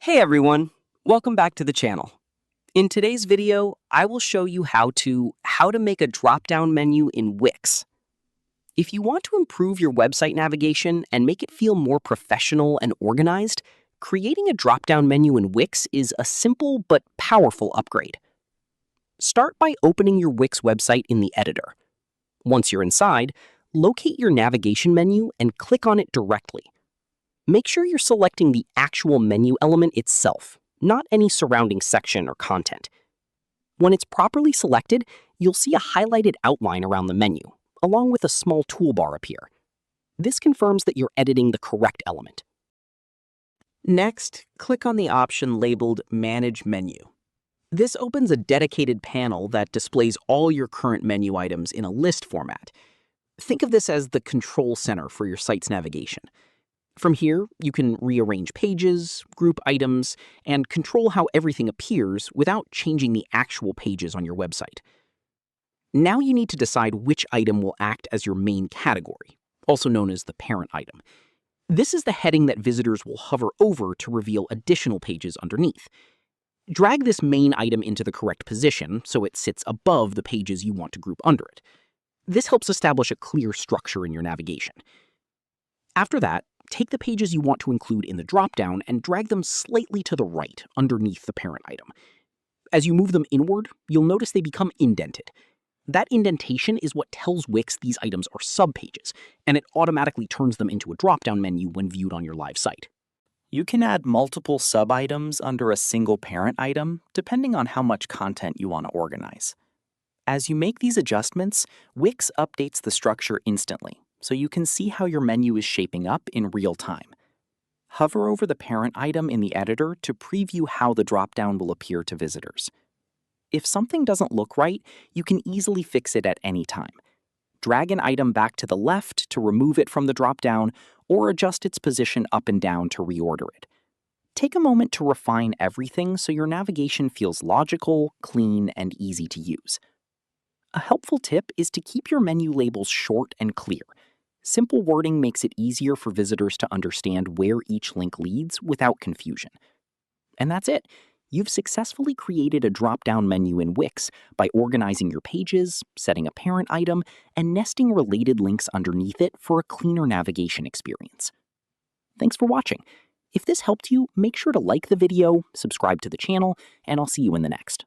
Hey everyone, welcome back to the channel. In today's video, I will show you how to make a drop-down menu in Wix. If you want to improve your website navigation and make it feel more professional and organized, creating a drop-down menu in Wix is a simple but powerful upgrade. Start by opening your Wix website in the editor. Once you're inside, locate your navigation menu and click on it directly. Make sure you're selecting the actual menu element itself, not any surrounding section or content. When it's properly selected, you'll see a highlighted outline around the menu, along with a small toolbar appear. This confirms that you're editing the correct element. Next, click on the option labeled Manage Menu. This opens a dedicated panel that displays all your current menu items in a list format. Think of this as the control center for your site's navigation. From here, you can rearrange pages, group items, and control how everything appears without changing the actual pages on your website. Now you need to decide which item will act as your main category, also known as the parent item. This is the heading that visitors will hover over to reveal additional pages underneath. Drag this main item into the correct position so it sits above the pages you want to group under it. This helps establish a clear structure in your navigation. After that, take the pages you want to include in the dropdown and drag them slightly to the right underneath the parent item. As you move them inward, you'll notice they become indented. That indentation is what tells Wix these items are subpages, and it automatically turns them into a dropdown menu when viewed on your live site. You can add multiple sub-items under a single parent item, depending on how much content you want to organize. As you make these adjustments, Wix updates the structure instantly, so you can see how your menu is shaping up in real time. Hover over the parent item in the editor to preview how the dropdown will appear to visitors. If something doesn't look right, you can easily fix it at any time. Drag an item back to the left to remove it from the dropdown, or adjust its position up and down to reorder it. Take a moment to refine everything so your navigation feels logical, clean, and easy to use. A helpful tip is to keep your menu labels short and clear. Simple wording makes it easier for visitors to understand where each link leads without confusion. And that's it. You've successfully created a drop-down menu in Wix by organizing your pages, setting a parent item, and nesting related links underneath it for a cleaner navigation experience. Thanks for watching. If this helped you, make sure to like the video, subscribe to the channel, and I'll see you in the next.